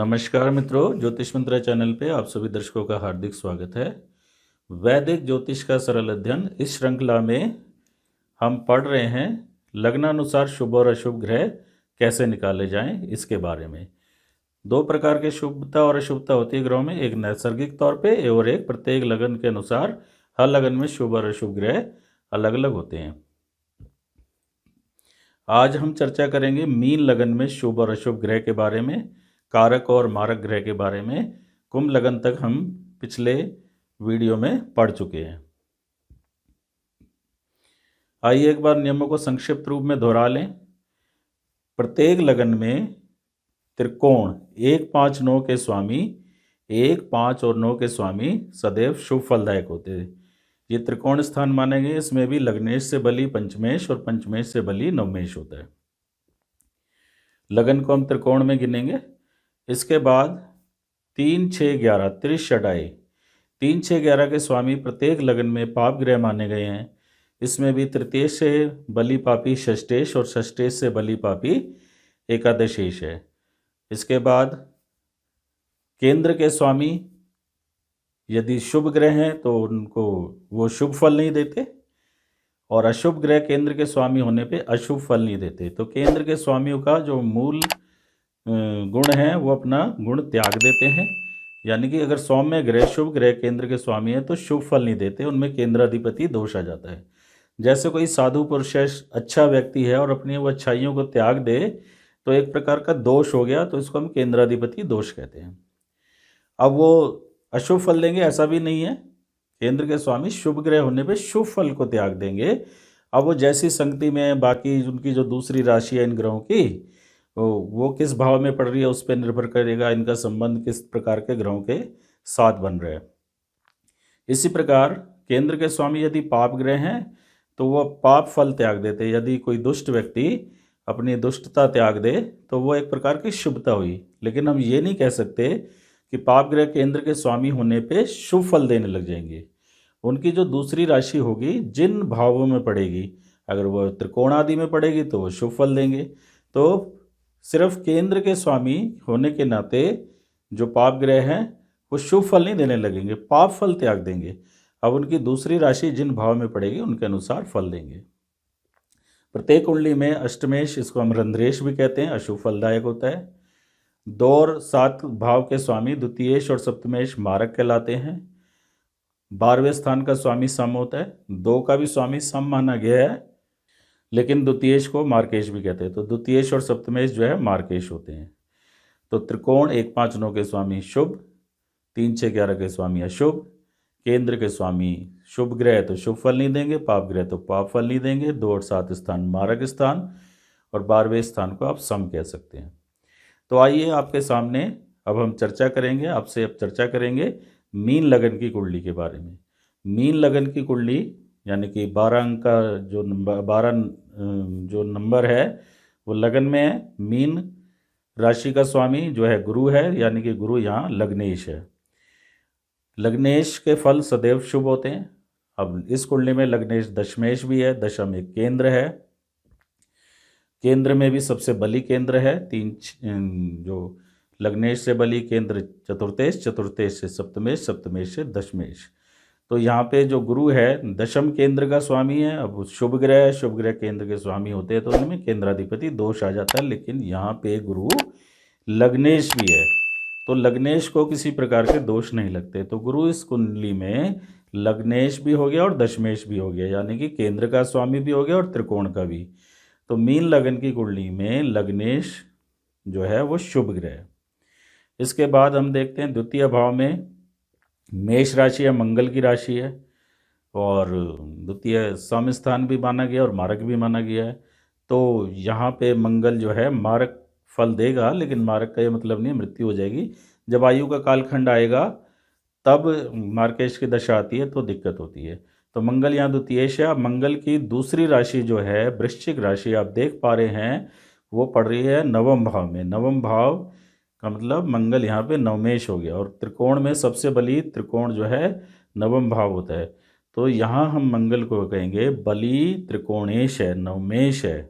नमस्कार मित्रों, ज्योतिष मंत्रा चैनल पे आप सभी दर्शकों का हार्दिक स्वागत है। वैदिक ज्योतिष का सरल अध्ययन इस श्रृंखला में हम पढ़ रहे हैं लग्नानुसार शुभ और अशुभ ग्रह कैसे निकाले जाएं इसके बारे में। दो प्रकार के शुभता और अशुभता होती है ग्रहों में, एक नैसर्गिक तौर पे और एक प्रत्येक लगन के अनुसार हर लगन में शुभ और अशुभ ग्रह अलग अलग होते हैं। आज हम चर्चा करेंगे मीन लगन में शुभ और अशुभ ग्रह के बारे में, कारक और मारक ग्रह के बारे में। कुंभ लगन तक हम पिछले वीडियो में पढ़ चुके हैं। आइए एक बार नियमों को संक्षिप्त रूप में दोहरा लें। प्रत्येक लगन में त्रिकोण 1, 5, 9 के स्वामी 1, 5 और 9 के स्वामी सदैव शुभ फलदायक होते हैं। ये त्रिकोण स्थान माने गए। इसमें भी लग्नेश से बली पंचमेश और पंचमेश से बली नवमेश होता है। लगन को हम त्रिकोण में गिनेंगे। इसके बाद 3, 6, 11 त्रिषडाई 3, 6, 11 के स्वामी प्रत्येक लगन में पाप ग्रह माने गए हैं। इसमें भी तृतीय से बली पापी षष्ठेश और षष्ठेश से बली पापी एकादशेश है। इसके बाद केंद्र के स्वामी यदि शुभ ग्रह हैं तो उनको वो शुभ फल नहीं देते, और अशुभ ग्रह केंद्र के स्वामी होने पे अशुभ फल नहीं देते। तो केंद्र के स्वामियों का जो मूल गुण है वो अपना गुण त्याग देते हैं। यानी कि अगर सौम्य ग्रह शुभ ग्रह केंद्र के स्वामी है तो शुभ फल नहीं देते, उनमें केंद्राधिपति दोष आ जाता है। जैसे कोई साधु पुरुष है, अच्छा व्यक्ति है और अपनी वो अच्छाइयों को त्याग दे तो एक प्रकार का दोष हो गया, तो इसको हम केंद्राधिपति दोष कहते हैं। अब वो अशुभ फल देंगे ऐसा भी नहीं है। केंद्र के स्वामी शुभ ग्रह होने पे शुभ फल को त्याग देंगे। अब वो जैसी संगति में बाकी उनकी जो दूसरी राशि है इन ग्रहों की, वो किस भाव में पड़ रही है उस पर निर्भर करेगा इनका संबंध किस प्रकार के ग्रहों के साथ बन रहा है। इसी प्रकार केंद्र के स्वामी यदि पाप ग्रह हैं तो वह पाप फल त्याग देते। यदि कोई दुष्ट व्यक्ति अपनी दुष्टता त्याग दे तो वो एक प्रकार की शुभता हुई। लेकिन हम ये नहीं कह सकते कि पाप ग्रह केंद्र के स्वामी होने पे शुभ फल देने लग जाएंगे। उनकी जो दूसरी राशि होगी जिन भावों में पड़ेगी, अगर वह त्रिकोण आदि में पड़ेगी तो वो शुभ फल देंगे। तो सिर्फ केंद्र के स्वामी होने के नाते जो पाप ग्रह हैं वो शुभ फल नहीं देने लगेंगे, पाप फल त्याग देंगे। अब उनकी दूसरी राशि जिन भाव में पड़ेगी उनके अनुसार फल देंगे। प्रत्येक कुंडली में अष्टमेश, इसको हम रंध्रेश भी कहते हैं, अशुभ फलदायक होता है। 2 और 7 भाव के स्वामी द्वितीयेश और सप्तमेश मारक कहलाते हैं। 12वें स्थान का स्वामी सम होता है। 2 का भी स्वामी सम माना गया है, लेकिन द्वितीयेश को मार्केश भी कहते हैं। तो द्वितीयेश और सप्तमेश जो है मार्केश होते हैं। तो त्रिकोण 1, 5, 9 के स्वामी शुभ, 3, 6, 11 के स्वामी अशुभ, केंद्र के स्वामी शुभ ग्रह तो शुभ फल नहीं देंगे, पाप ग्रह तो पाप फल नहीं देंगे। 2 और 7 स्थान मारक स्थान, और 12वें स्थान को आप सम कह सकते हैं। तो आइए आपके सामने अब हम चर्चा करेंगे, आपसे अब चर्चा करेंगे मीन लगन की कुंडली के बारे में। मीन लगन की कुंडली यानी कि 12 अंक का जो नंबर है वो लगन में है। मीन राशि का स्वामी जो है गुरु है, यानी कि गुरु यहाँ लग्नेश है। लग्नेश के फल सदैव शुभ होते हैं। अब इस कुंडली में लग्नेश दशमेश भी है, दशम एक केंद्र है। केंद्र में भी सबसे बली केंद्र है। 3 जो लग्नेश से बली केंद्र चतुर्थेश, चतुर्थेश से सप्तमेश, सप्तमेश से दशमेश। तो यहाँ पे जो गुरु है दशम केंद्र का स्वामी है। अब शुभ ग्रह केंद्र के स्वामी होते हैं तो उनमें केंद्राधिपति दोष आ जाता है। लेकिन यहाँ पे गुरु लग्नेश भी है तो लग्नेश को किसी प्रकार के दोष नहीं लगते। तो गुरु इस कुंडली में लग्नेश भी हो गया और दशमेश भी हो गया, यानी कि केंद्र का स्वामी भी हो गया और त्रिकोण का भी। तो मीन लगन की कुंडली में लग्नेश जो है वो शुभ ग्रह है। इसके बाद हम देखते हैं द्वितीय भाव में मेष राशि है, मंगल की राशि है, और द्वितीय सम स्थान भी माना गया और मारक भी माना गया है। तो यहाँ पे मंगल जो है मारक फल देगा, लेकिन मारक का ये मतलब नहीं मृत्यु हो जाएगी। जब आयु का कालखंड आएगा तब मार्केश की दशा आती है तो दिक्कत होती है। तो मंगल यहाँ द्वितीयेश है। मंगल की दूसरी राशि जो है वृश्चिक राशि आप देख पा रहे हैं वो पड़ रही है नवम भाव में। नवम भाव का मतलब मंगल यहाँ पे नवमेश हो गया, और त्रिकोण में सबसे बली त्रिकोण जो है नवम भाव होता है। तो यहाँ हम मंगल को कहेंगे बली त्रिकोणेश है, नवमेश है,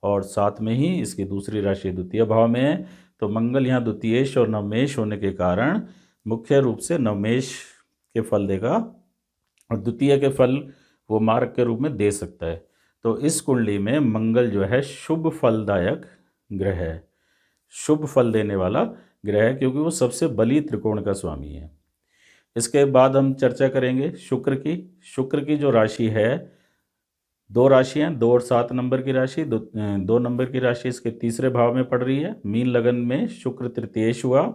और साथ में ही इसकी दूसरी राशि द्वितीय भाव में है। तो मंगल यहाँ द्वितीयेश और नवमेश होने के कारण मुख्य रूप से नवमेश के फल देगा और द्वितीय के फल वो मार्ग के रूप में दे सकता है। तो इस कुंडली में मंगल जो है शुभ फलदायक ग्रह है, शुभ फल देने वाला ग्रह है, क्योंकि वो सबसे बली त्रिकोण का स्वामी है। इसके बाद हम चर्चा करेंगे शुक्र की। शुक्र की जो राशि है, दो राशियां, 2 और 7 नंबर की राशि, 2 नंबर की राशि इसके तीसरे भाव में पड़ रही है। मीन लगन में शुक्र तृतीयेश हुआ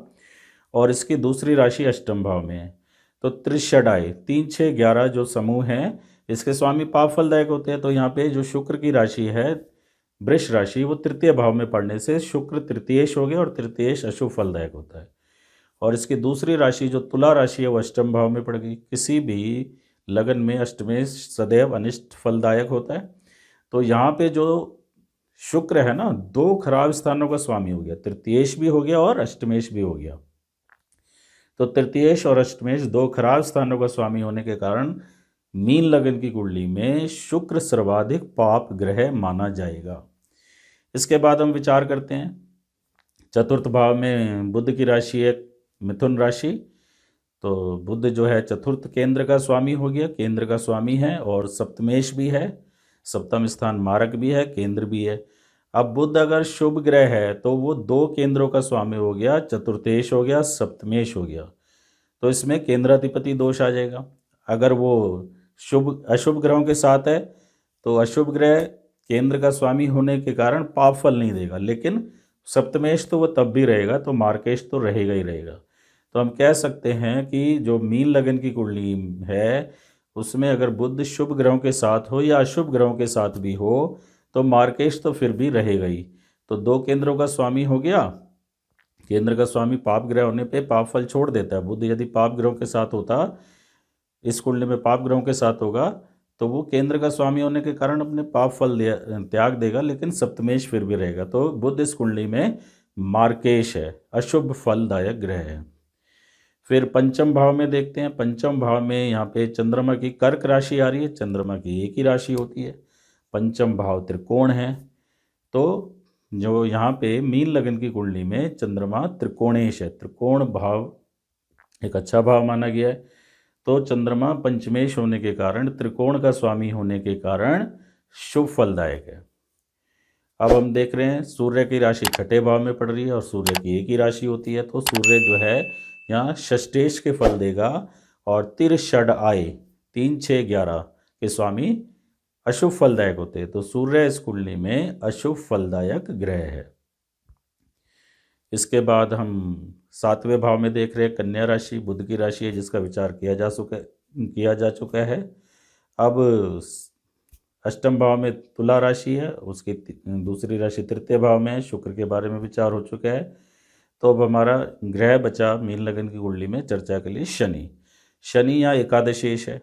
और इसकी दूसरी राशि अष्टम भाव में है। तो त्रिषडाई 3, 6, 11 जो समूह हैं इसके स्वामी पाप फलदायक होते हैं। तो यहाँ पे जो शुक्र की राशि है वृष राशि, वो तृतीय भाव में पड़ने से शुक्र तृतीयेश हो गया और तृतीयेश अशुभ फलदायक होता है। और इसकी दूसरी राशि जो तुला राशि है वो अष्टम भाव में पड़ गई। किसी भी लगन में अष्टमेश सदैव अनिष्ट फलदायक होता है। तो यहाँ पे जो शुक्र है ना, 2 खराब स्थानों का स्वामी हो गया, तृतीयेश भी हो गया और अष्टमेश भी हो गया। तो तृतीयेश और अष्टमेश 2 खराब स्थानों का स्वामी होने के कारण मीन लगन की कुंडली में शुक्र सर्वाधिक पाप ग्रह माना जाएगा। इसके बाद हम विचार करते हैं, चतुर्थ भाव में बुध की राशि है मिथुन राशि। तो बुध जो है चतुर्थ केंद्र का स्वामी हो गया, केंद्र का स्वामी है और सप्तमेश भी है, सप्तम स्थान मारक भी है, केंद्र भी है। अब बुध अगर शुभ ग्रह है तो वो 2 केंद्रों का स्वामी हो गया, चतुर्थेश हो गया, सप्तमेश हो गया। तो इसमें केंद्राधिपति दोष आ जाएगा। अगर वो शुभ अशुभ ग्रहों के साथ है तो अशुभ ग्रह केंद्र का स्वामी होने के कारण पाप फल नहीं देगा, लेकिन सप्तमेश तो वो तब भी रहेगा, तो मार्केश तो रहेगा ही रहेगा। तो हम कह सकते हैं कि जो मीन लगन की कुंडली है उसमें अगर बुध शुभ ग्रहों के साथ हो या अशुभ ग्रहों के साथ भी हो तो मार्केश तो फिर भी रहेगा ही। तो 2 केंद्रों का स्वामी हो गया। केंद्र का स्वामी पाप ग्रह होने पे पाप फल छोड़ देता है। बुध यदि पाप ग्रहों के साथ होता, इस कुंडली में पाप ग्रहों के साथ होगा, तो वो केंद्र का स्वामी होने के कारण अपने पाप फल त्याग देगा, लेकिन सप्तमेश फिर भी रहेगा। तो बुध इस कुंडली में मार्केश है, अशुभ फलदायक ग्रह है। फिर पंचम भाव में देखते हैं। पंचम भाव में यहाँ पे चंद्रमा की कर्क राशि आ रही है। चंद्रमा की एक ही राशि होती है, पंचम भाव त्रिकोण है। तो जो यहाँ पे मीन लगन की कुंडली में चंद्रमा त्रिकोणेश है, त्रिकोण भाव एक अच्छा भाव माना गया है। तो चंद्रमा पंचमेश होने के कारण, त्रिकोण का स्वामी होने के कारण शुभ फलदायक है। अब हम देख रहे हैं सूर्य की राशि छठे भाव में पड़ रही है और सूर्य की एक ही राशि होती है। तो सूर्य जो है यहाँ षष्टेश के फल देगा और तिरषड आए 3, 6, 11 के स्वामी अशुभ फलदायक होते हैं। तो सूर्य इस कुंडली में अशुभ फलदायक ग्रह है। इसके बाद हम 7वें भाव में देख रहे हैं कन्या राशि, बुध की राशि है जिसका विचार किया जा चुका है। अब अष्टम भाव में तुला राशि है, उसकी दूसरी राशि तृतीय भाव में है, शुक्र के बारे में विचार हो चुका है। तो अब हमारा ग्रह बचा मीन लगन की कुंडली में चर्चा के लिए शनि। शनि यहाँ एकादशेश है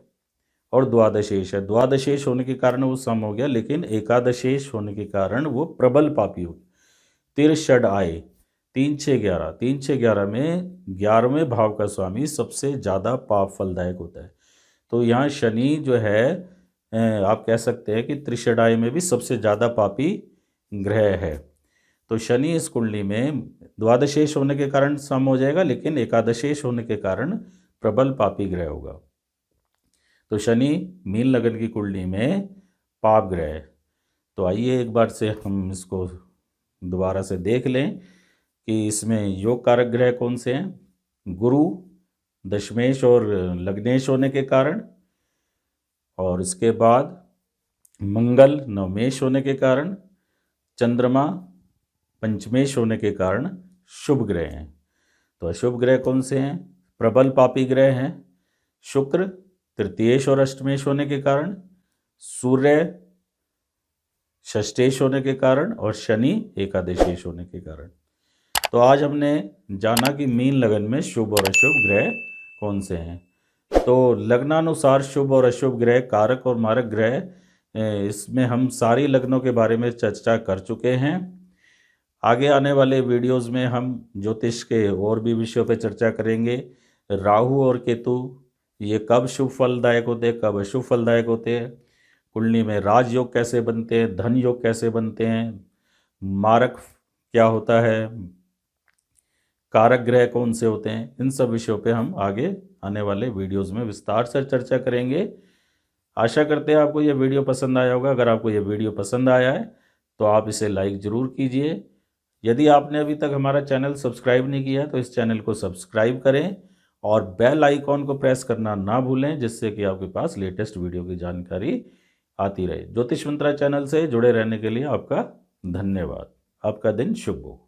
और द्वादशेश है। द्वादशेश होने के कारण वो सम हो गया, लेकिन एकादशेश होने के कारण वो प्रबल पापी हो गया। तिरषड आए 3, 6, 11, 3, 6, 11 में 11वें भाव का स्वामी सबसे ज़्यादा पाप फलदायक होता है। तो यहाँ शनि जो है आप कह सकते हैं कि त्रिषडाई में भी सबसे ज़्यादा पापी ग्रह है। तो शनि इस कुंडली में द्वादशेश होने के कारण सम हो जाएगा, लेकिन एकादशेश होने के कारण प्रबल पापी ग्रह होगा। तो शनि मीन लगन की कुंडली में पाप ग्रह है। तो आइए एक बार से हम इसको दोबारा से देख लें कि इसमें योग कारक ग्रह कौन से हैं। गुरु दशमेश और लग्नेश होने के कारण, और इसके बाद मंगल नवमेश होने के कारण, चंद्रमा पंचमेश होने के कारण शुभ ग्रह हैं। तो अशुभ ग्रह कौन से हैं? प्रबल पापी ग्रह हैं शुक्र तृतीयेश और अष्टमेश होने के कारण, सूर्य षष्ठेश होने के कारण और शनि एकादशेश होने के कारण। तो आज हमने जाना कि मीन लगन में शुभ और अशुभ ग्रह कौन से हैं। तो लग्नानुसार शुभ और अशुभ ग्रह, कारक और मारक ग्रह, इसमें हम सारी लग्नों के बारे में चर्चा कर चुके हैं। आगे आने वाले वीडियोस में हम ज्योतिष के और भी विषयों पर चर्चा करेंगे। राहु और केतु ये कब शुभ फलदायक होते हैं, कब अशुभ फलदायक होते हैं, कुंडली में राजयोग कैसे बनते हैं, धन योग कैसे बनते हैं, मारक क्या होता है, कारक ग्रह कौन से होते हैं, इन सब विषयों पे हम आगे आने वाले वीडियोस में विस्तार से चर्चा करेंगे। आशा करते हैं आपको ये वीडियो पसंद आया होगा। अगर आपको ये वीडियो पसंद आया है तो आप इसे लाइक ज़रूर कीजिए। यदि आपने अभी तक हमारा चैनल सब्सक्राइब नहीं किया है तो इस चैनल को सब्सक्राइब करें और बेल आइकॉन को प्रेस करना ना भूलें, जिससे कि आपके पास लेटेस्ट वीडियो की जानकारी आती रहे। ज्योतिष मंत्रा चैनल से जुड़े रहने के लिए आपका धन्यवाद। आपका दिन शुभ हो।